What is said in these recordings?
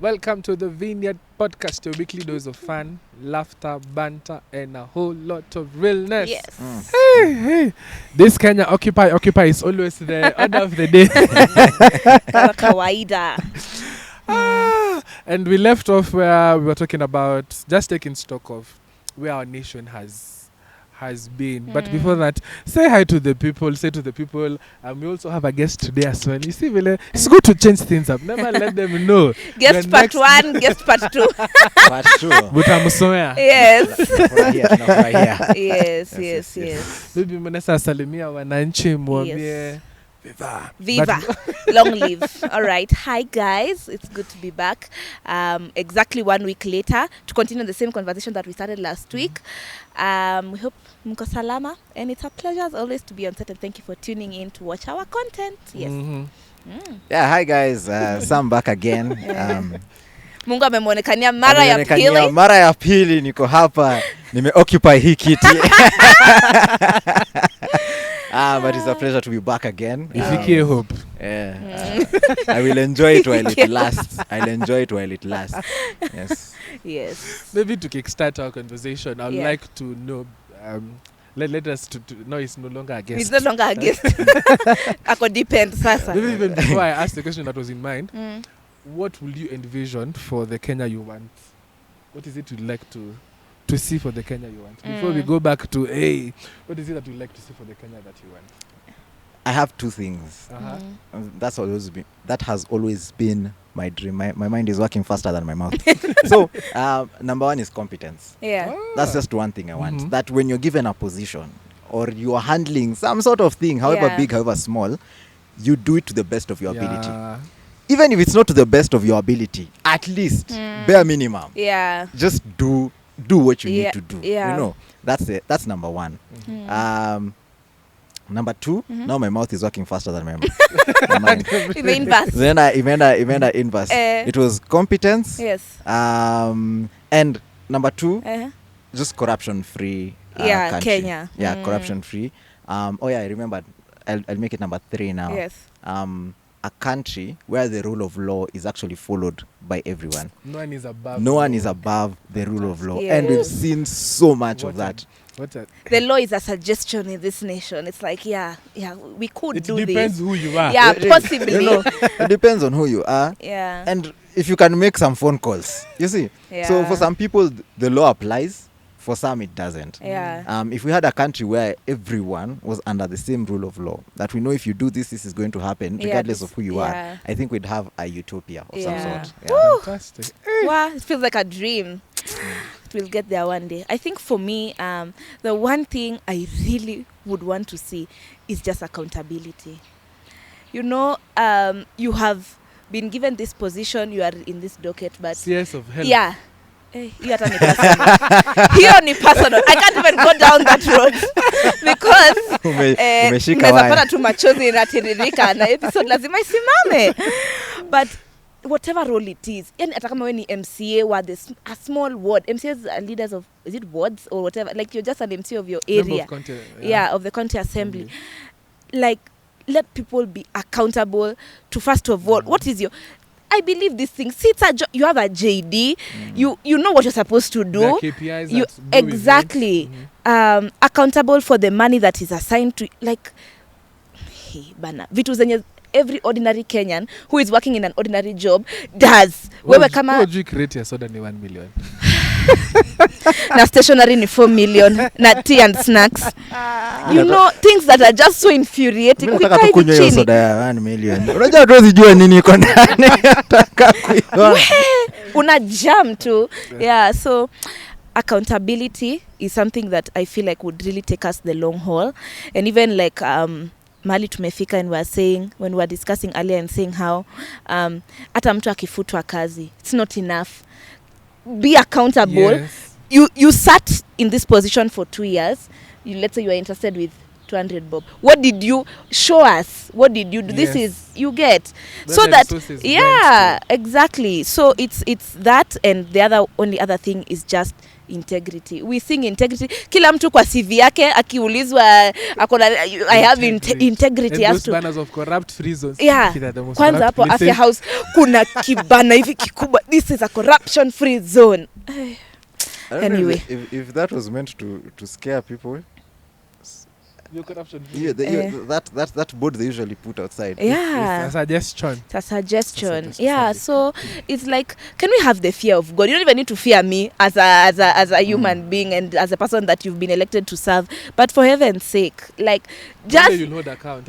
Welcome to the Vineyard Podcast, your weekly dose of fun, laughter, banter, and a whole lot of realness. Yes. Hey. This Kenya Occupy is always the order of the day. Kawaida. And we left off where we were talking about just taking stock of where our nation has been. But before that, say hi to the people, we also have a guest today as well. You see, it's good to change things up. Never let them know. Guest part 1, guest part 2. Part 2. Butamsomea. Yes. Yes. Maybe mnaweza salimia wananchi mwambie Yes. Viva. Long live. All right. Hi, guys. It's good to be back. Exactly 1 week later to continue the same conversation that we started last week. We hope mko salama. And it's a pleasure as always to be on set. And thank you for tuning in to watch our content. Yes. Yeah, hi guys. Sam back again. Mungu amemuonekania mara ya pili. Niko hapa. Nime-occupy hii kiti. But it's a pleasure to be back again. Ifikie hope. I will enjoy it while it lasts. Yes. Maybe to kickstart our conversation, I'd like to know, let us to know it's no longer a guest. It's no longer a guest. Ako depend sasa. Maybe even before I asked the question that was in mind, what will you envision for the Kenya you want? What is it you'd like to see for the Kenya you want? Before we go back to, what is it that you'd like to see for the Kenya that you want? I have 2 things. That has always been my dream. My mind is working faster than my mouth. So, number 1 is competence. Yeah. That's just one thing I want. That when you're given a position or you are handling some sort of thing, however big, however small, you do it to the best of your ability. Even if it's not to the best of your ability, at least bare minimum. Yeah. Just do what you need to do. Yeah. You know, that's it. That's number 1. Number 2, now my mouth is working faster than my mind. Imeenda inverse. It was competence. Yes. And number 2, just corruption free country. Kenya. Yeah, corruption free. I remembered. I'll make it number 3 now. Yes. A country where the rule of law is actually followed by everyone. No one is above the rule of law. Yes. And we've seen so much of that. The law is a suggestion in this nation. It's like, we could do this. It depends who you are. Yeah, possibly. You know, it depends on who you are. Yeah. And if you can make some phone calls, you see. Yeah. So for some people, the law applies. For some, it doesn't. Yeah. If we had a country where everyone was under the same rule of law, that we know if you do this, this is going to happen, regardless of who you are, I think we'd have a utopia of some sort. Yeah. Fantastic. Wow, it feels like a dream. We'll get there one day. I think for me, the one thing I really would want to see is just accountability. You know, you have been given this position, you are in this docket, but... CS of health. Yeah. Hiyo ni personal. I can't even go down that road because nimezapata tu machozi inatiririka na episode lazima isimame. But whatever role it is, yani hata kama wewe ni MCA wa a small ward, MCAs are leaders of, is it wards or whatever, like you're just an MC of your area, of the county assembly. Like, let people be accountable to, first of all, what is your... I believe these things. You have a JD. You know what you're supposed to do. KPIs exactly. Accountable for the money that is assigned to, like, vitu zenye every ordinary Kenyan who is working in an ordinary job does. Wewe kama would you create your soda ni 1 million? Na stationery ni 4 million na tea and snacks. You know, things that are just so infuriating. Unataka tukunywe hiyo soda ya 1 million. Unajua tuwezijua nini iko ndani. Nataka kuiona. Una jam tu. Yeah, so accountability is something that I feel like would really take us the long haul. And even like mali tumefika and we're saying, when we were discussing earlier and saying how hata mtu akifutwa kazi, it's not enough. Be accountable. Yes. You sat in this position for 2 years. Let's say you are interested with 200 bob. What did you show us? What did you do? This is you get. Where So the that resources went exactly. So it's that, and the only other thing is just integrity. We sing integrity. Kila mtu kwa CV yake akiulizwa akona I have integrity. And those banners of corrupt free zones. Kwanza hapo Afya House kuna kibana hivi kikubwa. This is a corruption free zone. Anyway, if that was meant to scare people, your corruption. That board they usually put outside. Yeah, it's a suggestion. Yeah, so it's like, can we have the fear of God? You don't even need to fear me as a human being and as a person that you've been elected to serve. But for heaven's sake, like, just you'll hold account.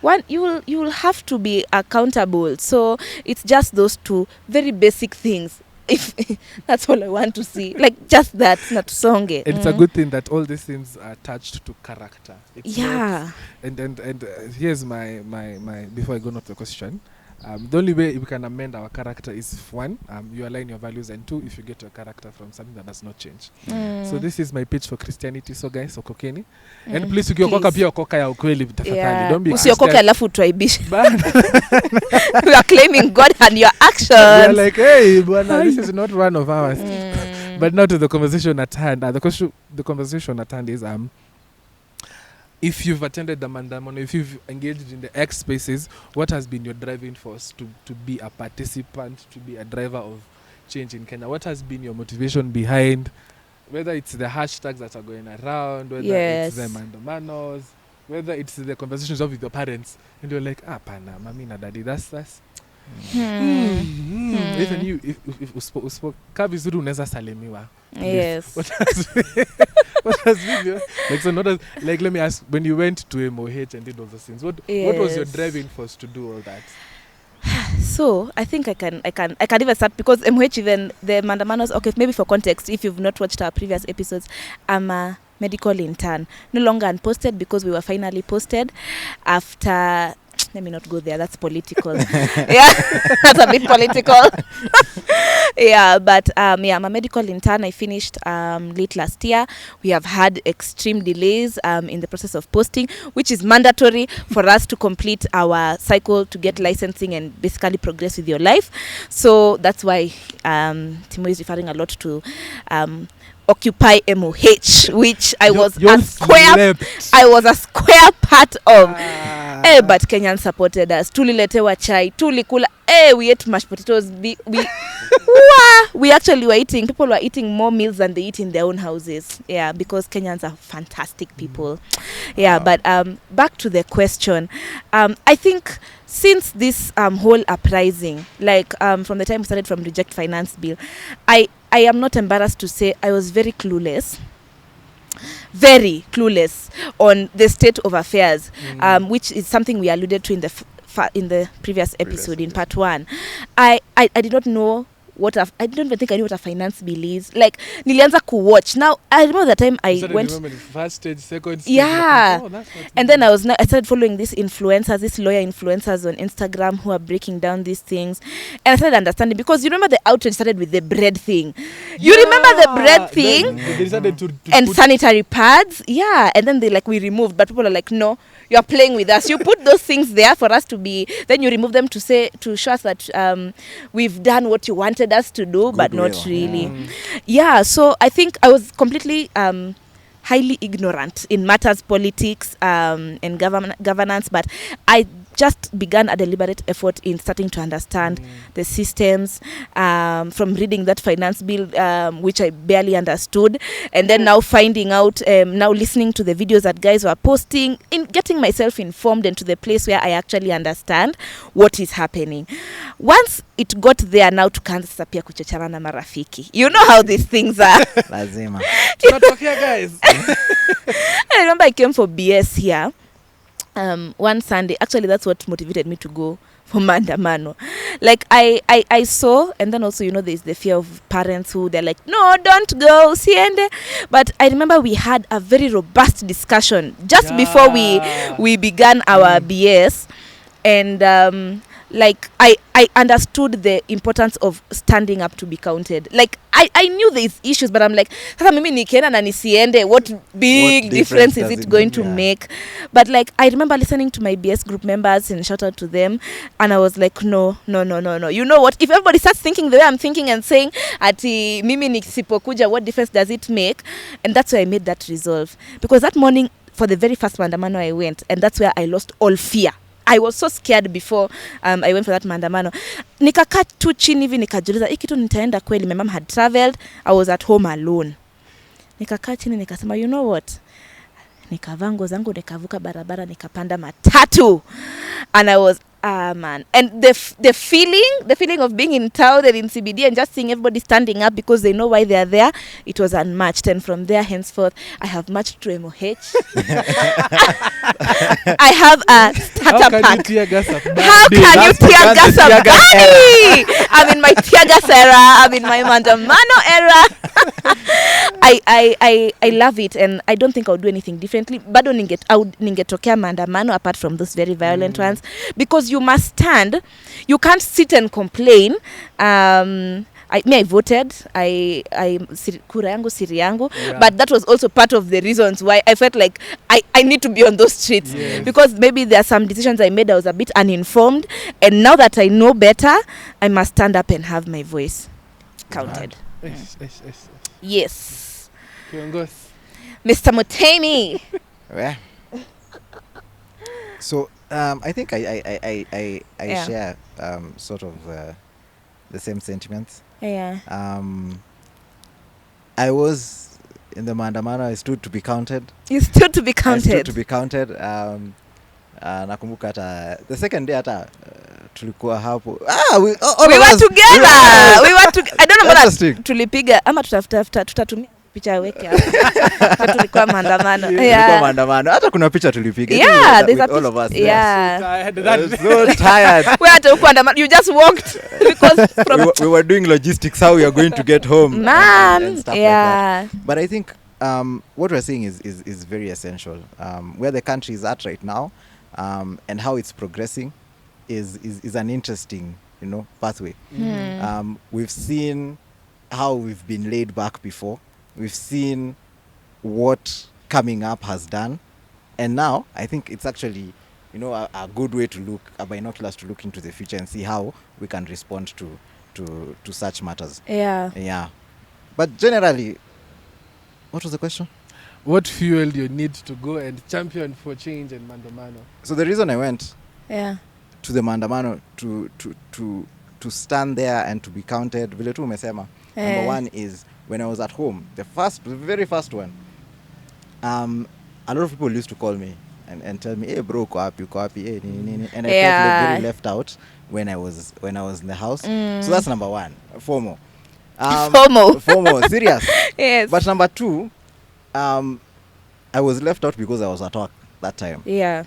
One, you will have to be accountable. So it's just those two very basic things. If that's all I want to see, like just that, not songe. It's a good thing that all these things are attached to character. It's not, and here's my before I go on to the question. The only way we can amend our character is if one, you align your values, and two, if you get your character from something that does not change. So this is my pitch for Christianity. So guys, okokeni. And please ukiokoka pia okoka ya ukweli tafadhali. Don't be usiokoka alafu tuaibishe. We are claiming God and your actions. We are like, hey, bwana, this is not one of ours. But now to the conversation at hand. The conversation at hand is if you've attended the Mandamano, if you've engaged in the X spaces, what has been your driving force to be a participant, to be a driver of change in Kenya? What has been your motivation behind, whether it's the hashtags that are going around, whether it's the Mandamanos, whether it's the conversations with your parents, and you're like, pana, mami na daddy, that's even you, if usipokaa vizuri unaweza salimiwa. Yes. What has been your, like, so not as, like, let me ask, when you went to MOH and did all those things, what was your driving force to do all that? So I think I can even start, because MOH, even the Mandamanos, okay, maybe for context, if you've not watched our previous episodes, I'm a medical intern, no longer unposted because we were finally posted after. Let me not go there. That's political. Yeah, that's a bit political. Yeah, but I'm a medical intern. I finished late last year. We have had extreme delays in the process of posting, which is mandatory for us to complete our cycle to get licensing and basically progress with your life. So that's why Timo is referring a lot to Occupy MOH, which I was a square part of. But Kenyans supported us. Tuliletewa chai, tulikula. We ate mashed potatoes. We actually were eating. People were eating more meals than they eat in their own houses. Yeah, because Kenyans are fantastic people. Yeah, but back to the question. I think since this whole uprising, like from the time we started from Reject Finance Bill, I am not embarrassed to say I was very clueless on the state of affairs, which is something we alluded to in the previous episode in part 1. I did not know I don't even think I knew what a finance bill is. Like, nilianza watch. Now, I remember the time I went. First stage, second stage. Yeah. Like, and then I started following these lawyer influencers on Instagram who are breaking down these things. And I started understanding, because you remember the outrage started with the bread thing. You remember the bread thing? They decided to and sanitary pads. Yeah. And then we removed. But people are like, no, you're playing with us. You put those things there for us to be, then you remove them to show us that we've done what you wanted us to do, but not really. Yeah, so I think I was completely highly ignorant in matters politics and governance, but I just began a deliberate effort in starting to understand the systems from reading that finance bill, which I barely understood, and then now finding out, now listening to the videos that guys were posting, in getting myself informed and to the place where I actually understand what is happening. Once it got there, now tukaanza pia kuchechana na marafiki. You know how these things are. Lazima. Tunatokea guys. I remember I came for BS here. One Sunday, actually that's what motivated me to go for Mandamano. Like I saw, and then also, there's the fear of parents who they're like, no, don't go, siende. But I remember we had a very robust discussion just before we began our BS, and like I understood the importance of standing up to be counted. Like I knew there's issues, but I'm like, sasa mimi nikienda na nisiende, what big difference is it going to make? But like I remember listening to my BS group members and shout out to them, and I was like, no. You know what? If everybody starts thinking the way I'm thinking and saying, ati mimi nisipokuja, what difference does it make? And that's why I made that resolve. Because that morning, for the very first maandamano I went, and that's where I lost all fear. I was so scared before I went for that maandamano. Nikakaa tu chini hivi nikajiuliza, hii kitu nitaenda kweli? My mom had traveled. I was at home alone. Nikakaa chini nikasema, you know what? Nikavaa nguo zangu, nikavuka barabara, nikapanda matatu. And I was man, and the feeling of being in town and in CBD and just seeing everybody standing up because they know why they are there, it was unmatched. And from there henceforth, I have matched to MOH. I have a starter pack. How can you tear gas a body? I'm in my tear gas era. I'm in my maandamano era. I love it, and I don't think I'll do anything differently. Bado ningetokea maandamano apart from those very violent ones, because you must stand. You can't sit and complain. I voted. Kura yangu siri yangu, but that was also part of the reasons why I felt like I need to be on those streets, because maybe there are some decisions I made I was a bit uninformed, and now that I know better, I must stand up and have my voice counted. Yes. Mr. Mutemi. Yeah. So I think I share sort of the same sentiments. Yeah. I was in the maandamano. I stood to be counted. You stood to be counted. I stood to be counted. Nakumbuka hata the second day hata tulikuwa hapo. We were together. I don't know what tulipiga ama tutatumia picha weke hapo. Tulikuwa maandamano. Tulikuwa maandamano. Hata kuna picha tulipiga. Yeah, there's all of us. Yeah. So tired. We had to maandamano. You just walked because we were doing logistics, how we are going to get home. Man. And stuff like that. But I think what we're saying is very essential. Where the country is at right now, and how it's progressing is an interesting, pathway. We've seen how we've been laid back before. We've seen what coming up has done, and now I think it's actually, a good way to look, a binoculars to look into the future and see how we can respond to such matters. Yeah. But generally, what was the question? What fueled your need to go and champion for change in maandamano? So the reason I went to the maandamano to stand there and to be counted, vile tu umesema. Number one is when I was at home, the very first one, a lot of people used to call me and tell me, hey bro, uko wapi, hey, nini. And I felt very left out when I was in the house. So that's number one, FOMO. FOMO, serious. Yes. But number two, I was left out because I was at work that time. Yeah.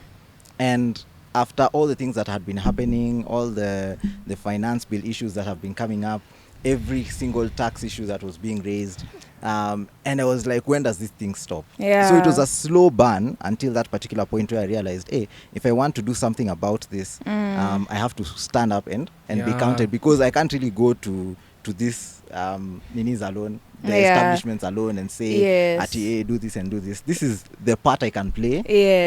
And after all the things that had been happening, all the finance bill issues that have been coming up, every single tax issue that was being raised, and I was like, when does this thing stop? So it was a slow burn until that particular point where I realized, hey, if I want to do something about this, I have to stand up and be counted, because I can't really go to this ninis alone, the establishments alone, and say, hey, do this and do this. This is the part I can play.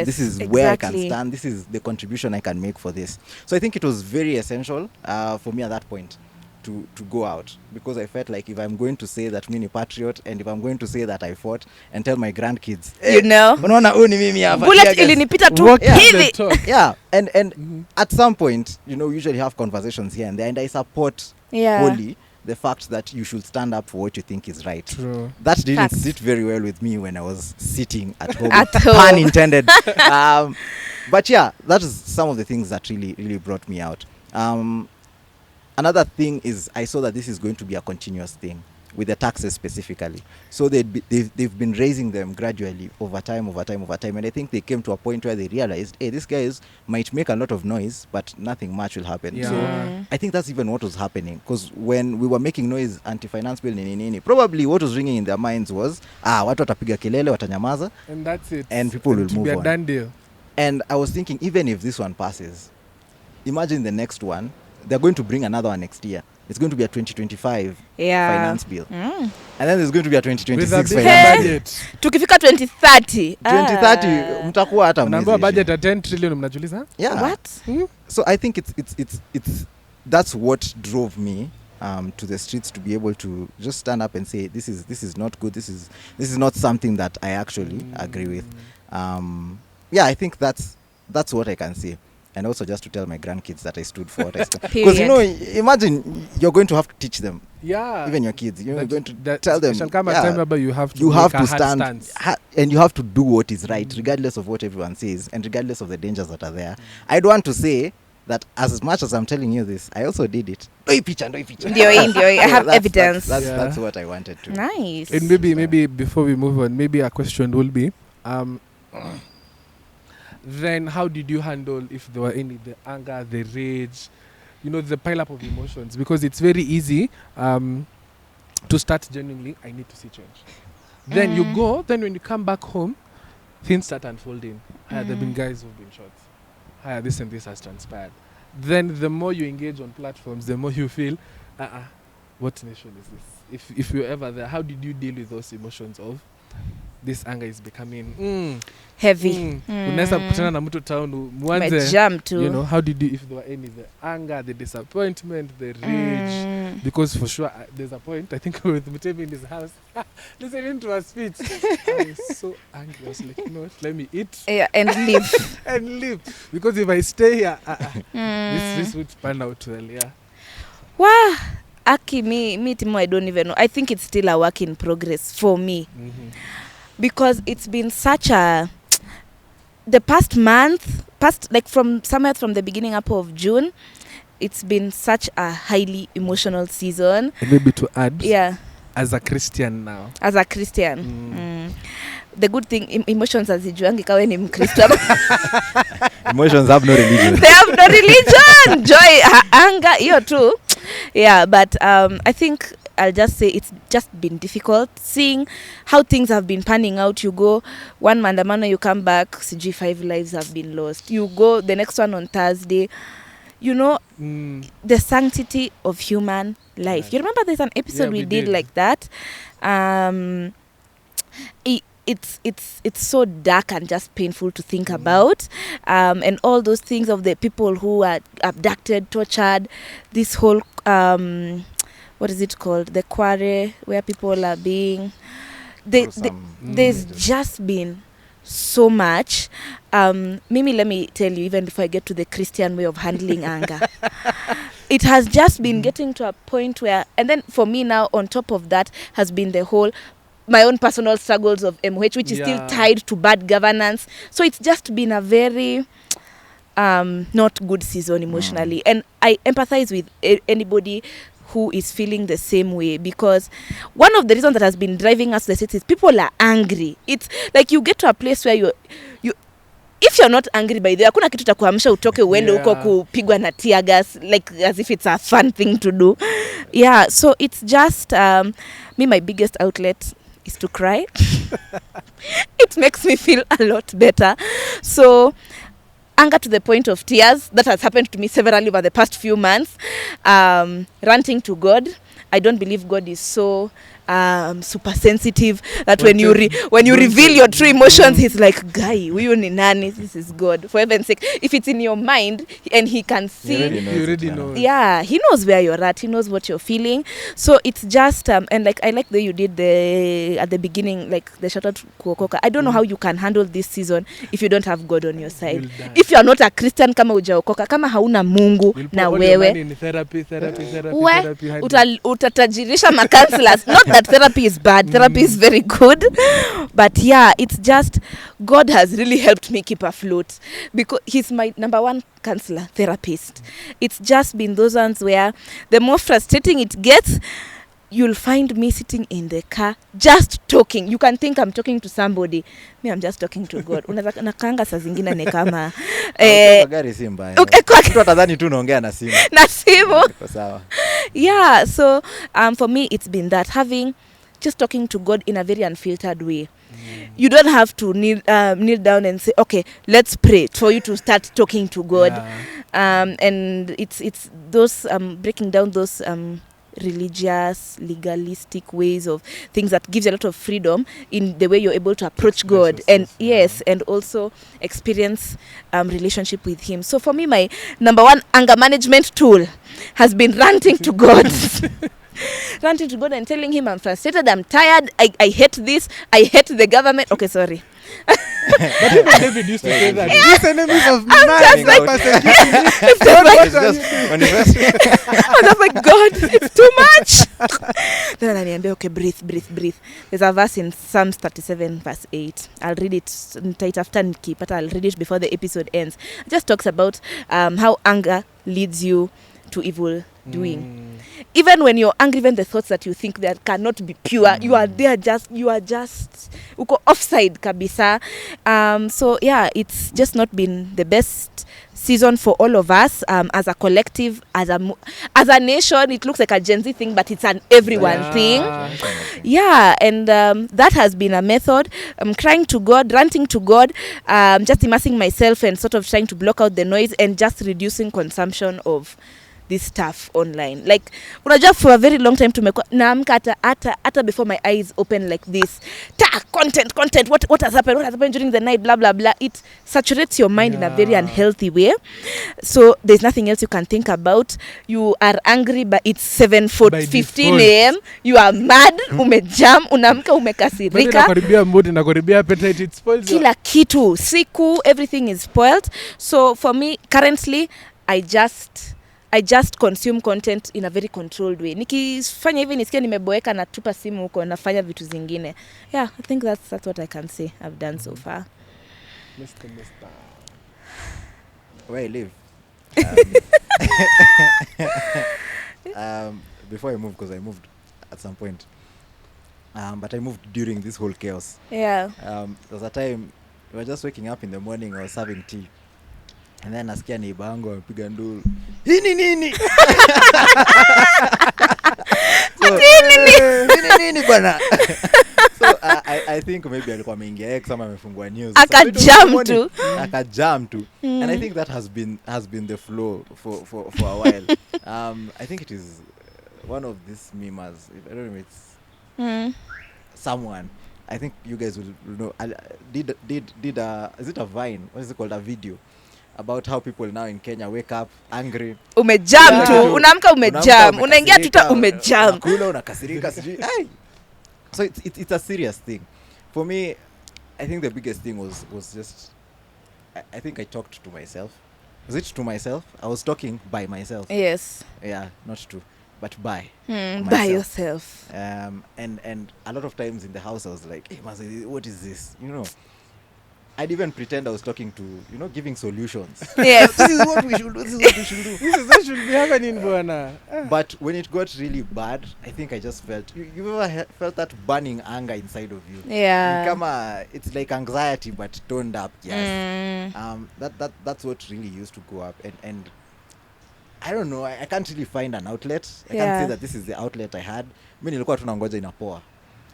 This is where I can stand. This is the contribution I can make for this. So I think it was very essential for me at that point to go out, because I felt like if I'm going to say that mini patriot, and if I'm going to say that I fought and tell my grandkids, unaona huyu ni mimi hapa, bullet ilinipita tu hivi. And at some point, we usually have conversations here and there, and I support wholly the fact that you should stand up for what you think is right. True. That didn't sit very well with me when I was sitting at home. Pun intended. But yeah, that is some of the things that really brought me out. Another thing is I saw that this is going to be a continuous thing with the taxes specifically. So they've been raising them gradually over time. And I think they came to a point where they realized, hey, these guys might make a lot of noise, but nothing much will happen. Yeah. So I think that's even what was happening. Because when we were making noise, anti-finance bill, probably what was ringing in their minds was, watu watapiga kelele, watanyamaza. And that's it. And people will move on. Done deal. And I was thinking, even if this one passes, imagine the next one. They're going to bring another one next year. It's going to be a 2025 finance bill. And then there's going to be a 2026 finance budget. Tukifika 2030. 2030 mtakuwa hata mnaambiwa budget ya 10 trillion mnajuliza? Yeah. What? So I think it's that's what drove me to the streets, to be able to just stand up and say this is not good. This is not something that I actually agree with. Yeah, I think that's what I can say. And also just to tell my grandkids that I stood for what I stood. Because imagine you're going to have to teach them. Yeah. Even your kids, you're going to tell them. Shall come a time where you have to stand and you have to do what is right, regardless of what everyone says and regardless of the dangers that are there. I don't want to say that as much as I'm telling you this, I also did it. I have evidence. That's what I wanted to. Nice. And maybe before we move on, maybe a question will be, then how did you handle if there were any, the anger, the rage, the pile up of emotions? Because it's very easy to start genuinely, I need to see change. Then you go, then when you come back home, things start unfolding. There have been guys who've been shot. This and this has transpired. Then the more you engage on platforms, the more you feel, what nation is this? If you're ever there, how did you deal with those emotions of this anger is becoming heavy? Unaweza kukutana na mtu town mwanze, how did you, if there were any, the anger, the disappointment, the rage? Because for sure there's a point, I think with Mutemi in his house, listening to her speech, I was so angry. I was like, let me eat and live. And live. Because if I stay here, this would pan out well. Wow. Aki, me Timo, I don't even know. I think it's still a work in progress for me. Because it's been such the past month, from the beginning up of June, it's been such a highly emotional season. And maybe to add, as a Christian now. As a Christian. The good thing, emotions hazijuangi kawe ni Mkristo. Emotions have no religion. They have no religion. Joy, anger, hiyo too. Yeah, but I think I'll just say it's just been difficult seeing how things have been panning out. You go one mandamano, you come back, CG 5 lives have been lost. You go the next one on Thursday. The sanctity of human life. You remember there's an episode we did like that. It's so dark and just painful to think about, and all those things of the people who are abducted, tortured, this whole what is it called, the quarry where people are being there's just been so much. Mimi, let me tell you, even before I get to the Christian way of handling anger, it has just been getting to a point where, and then for me now on top of that has been the whole my own personal struggles of MOH, which is still tied to bad governance. So it's just been a very not good season emotionally. And I empathize with anybody who is feeling the same way, because one of the reasons that has been driving us to the city is people are angry. It's like you get to a place where you if you're not angry by the hakuna kitu cha kuamsha utoke uende huko kupigwa na tear gas, like as if it's a fun thing to do. So it's just me, my biggest outlet is to cry. It makes me feel a lot better. So anger to the point of tears, that has happened to me severally over the past few months. Ranting to God. I don't believe God is so super sensitive that when you reveal your true emotions, he's like, guy, huyu ni nani? This is God. For heaven's sake, if it's in your mind and he can see, you already know. Yeah, he knows where you're at. He knows what you're feeling. So it's just and like I like the way you did at the beginning, like the shout out to Kuokoka. I don't know how you can handle this season if you don't have God on your side. If you're not a Christian, kama hujaokoka, kama hauna Mungu na wewe, therapy, utatajirisha ma counselors. Not that therapy is bad. Therapy is very good. But yeah, it's just God has really helped me keep afloat because he's my number one counselor, therapist. It's just been those ones where the more frustrating it gets, you'll find me sitting in the car just talking. You can think I'm talking to somebody. Me, I'm just talking to God. Unaweza nakanga saa zingine ni kama gari si mbaya. Mtu atadhani tu unaongea na simu. Na simu. Sawa. Yeah, so for me it's been that, having just talking to God in a very unfiltered way. You don't have to kneel down and say, okay, let's pray for you to start talking to God. And it's those breaking down those religious, legalistic ways of things that gives you a lot of freedom in the way you're able to approach God and and also experience relationship with Him. So for me, my number one anger management tool has been ranting to God. Ranting to God and telling Him I'm frustrated, I'm tired, I hate this, I hate the government. Okay, sorry. But even David used to say that. These enemies of mine. I was like, God, it's too much. Then I okay, breathe. There's a verse in Psalms 37 verse 8. I'll read it tight after Nikki, but I'll read it before the episode ends. It just talks about how anger leads you to evil doing. Even when you're angry, even the thoughts that you think that cannot be pure, you are just uko offside kabisa. So yeah, it's just not been the best season for all of us as a collective, as a nation. It looks like a Gen Z thing, but it's an everyone thing. Yeah, and that has been a method. Crying to God, ranting to God, just immersing myself and sort of trying to block out the noise and just reducing consumption of this stuff online. Like unajua for a very long time tumekuwa naamka hata before my eyes open like this, content, what has happened during the night, blah blah blah. It saturates your mind in a very unhealthy way, so there's nothing else you can think about. You are angry, but it's 7:15 a.m. you are mad, umejam, unaamka umekasirika, nakaribia mood, nakaribia appetite, it spoils kila kitu siku, everything is spoiled. So for me currently, I just consume content in a very controlled way. Nikifanya hivi nisikia nimeboeka na tupa simu huko, nafanya vitu zingine. Yeah, I think that's what I can say I've done so far. Mr. Where I live. Before I moved, because I moved at some point. But I moved during this whole chaos. Yeah. There was a time we were just waking up in the morning, I was having tea. And then nasikia neighbor wangu amepiga nduru. Hii nini? Nini bwana? So I think maybe alikuwa ameingia X ama amefungua news. Akajam tu. And I think that has been the flow for a while. I think it is one of these memers. I don't know if it's someone. I think you guys will know. Did is it a Vine? What is it called? A video about how people now in Kenya wake up angry. Umejam tu, unaamka umejam, unaingia tuta umejam. Unakula unakasirika sijui. So it's a serious thing. For me, I think the biggest thing was just I think I talked to myself. Was it to myself? I was talking by myself. Yes. Yeah, not to, but by yourself. And a lot of times in the house I was like, hey, what is this? You know, I'd even pretend I was talking to, giving solutions. Yes. This is what we should do. This is what we should do. This is what should be happening, Buana. But when it got really bad, I think I just felt, you ever felt that burning anger inside of you? Yeah. It's like anxiety, but toned up. Yes. That's what really used to go up. And I don't know, I can't really find an outlet. I can't say that this is the outlet I had. Mimi nilikuwa tunangoja inapoa.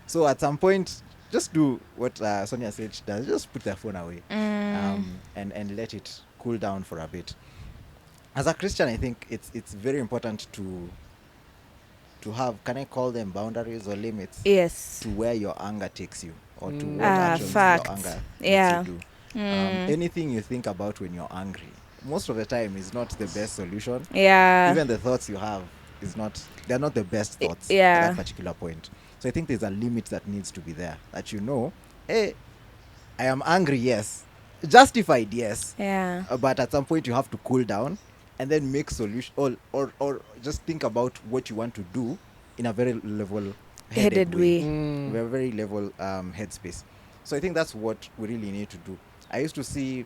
So at some point, just do what Sonia said she does. Just put their phone away and let it cool down for a bit. As a Christian, I think it's very important to have, can I call them boundaries or limits? Yes. To where your anger takes you, or to what actions your anger makes you do. Anything you think about when you're angry, most of the time is not the best solution. Yeah. Even the thoughts you have they're not the best thoughts at that particular point. So I think there's a limit that needs to be there, that hey, I am angry, yes. Justified, yes. Yeah. But at some point you have to cool down and then make solution or just think about what you want to do in a very level-headed way. A very level headspace. So I think that's what we really need to do. I used to see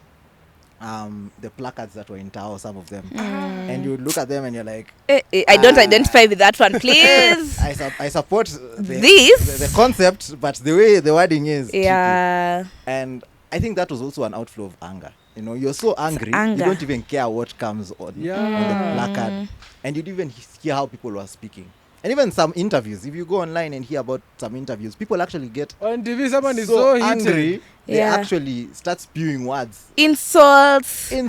the placards that were in Tao, some of them, and you look at them and you're like, I don't identify with that one, please. I support the concept, but the way the wording is tricky. And I think that was also an outflow of anger. You're so angry, you don't even care what comes on the placard, and you didn't even hear how people were speaking. And even some interviews, if you go online and hear about some interviews, people actually get on TV, someone is so angry. heated. They actually start spewing words, insults, stuff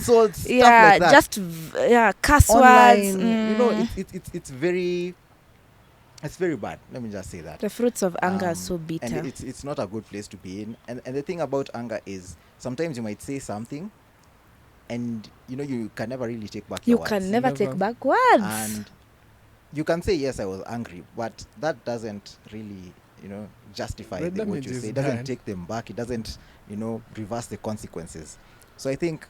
like that. Just curse online, words. it's very bad. Let me just say that The fruits of anger are so bitter, and it's not a good place to be in. And the thing about anger is sometimes you might say something, and you can never really take back your words. You can never take back words. And you can say, yes, I was angry, but that doesn't really, justify what you say. It doesn't take them back. It doesn't, reverse the consequences. So I think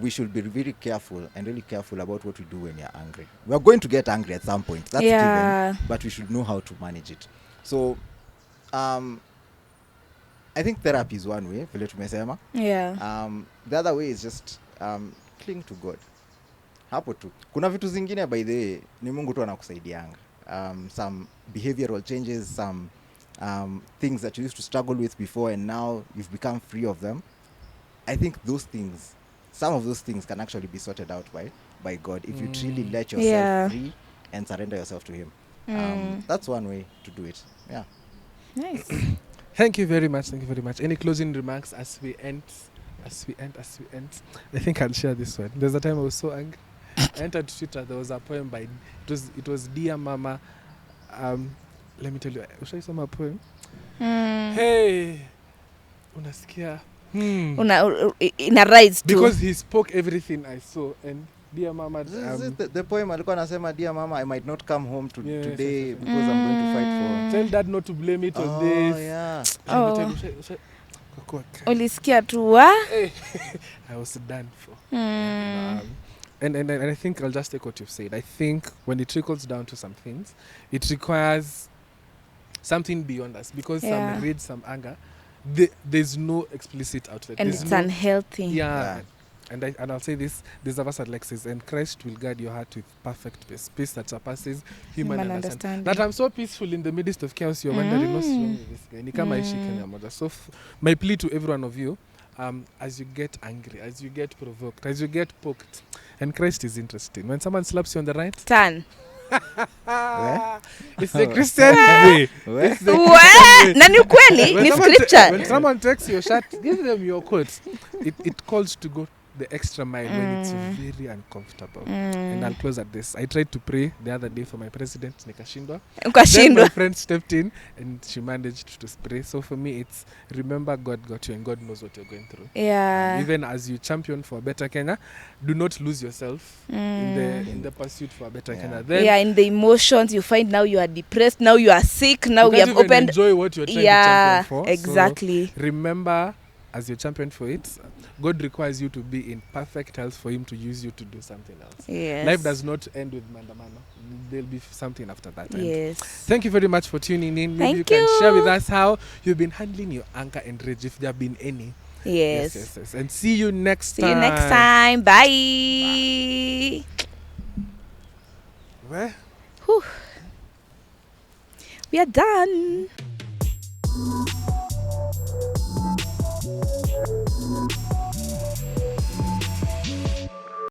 we should be very careful and really careful about what we do when you're angry. We're going to get angry at some point. That's given, but we should know how to manage it. So I think therapy is one way, vile tumesema. The other way is just cling to God. Hapo tu. Kuna vitu zingine by the way ni Mungu tu anakusaidianga. Some behavioral changes, some things that you used to struggle with before and now you've become free of them. I think some of those things can actually be sorted out by God if you truly let yourself free and surrender yourself to Him. That's one way to do it. Yeah. Nice. Thank you very much. Any closing remarks as we end? I think I'll share this one. There's a time I was so angry. I entered Twitter. There was a poem by it was Dear Mama. Let me tell you. Should I say my poem? Hey, unasikia. Ina rise too. Because he spoke everything I saw, and Dear Mama. The poem alikuwa anasema, Dear Mama, I might not come home today because I'm going to fight for. Tell Dad not to blame it on this. Yeah. Ulisikia tu wa? I was done for. And I think I'll just take what you've said. I think when it trickles down to some things, it requires something beyond us. Because some rage, some anger, there's no explicit outlet. And there's it's unhealthy. Yeah. And I'll say this, there's a verse that like says, and Christ will guard your heart with perfect peace that surpasses human understanding. That I'm so peaceful in the midst of chaos, you're wondering what's wrong with this guy. Ni kama ishi Kenya moja. So my plea to every one of you, as you get angry, as you get provoked, as you get poked, and Christ is interesting. When someone slaps you on the right, turn. It's the Christian way. It's the Christian way. Na ni ukweli, ni scripture. When someone takes your shirt, give them your coat. It calls to go the extra mile when it's very uncomfortable. And I'll close at this. I tried to pray the other day for my president, nikashindwa. Then my friend stepped in and she managed to pray. So for me, it's remember God got you and God knows what you're going through. Yeah. Even as you champion for a better Kenya, do not lose yourself in the pursuit for a better Kenya. Then in the emotions you find now you are depressed, now you are sick, now we have opened. Enjoy what you're trying to champion for. Exactly. So remember, as you champion for it, God requires you to be in perfect health for Him to use you to do something else. Yes. Life does not end with mandamano. There'll be something after that. Yes. Thank you very much for tuning in. Maybe you can share with us how you've been handling your anger and rage, if there have been any. Yes. And see you next time. See you next time. Bye. Where? We are done.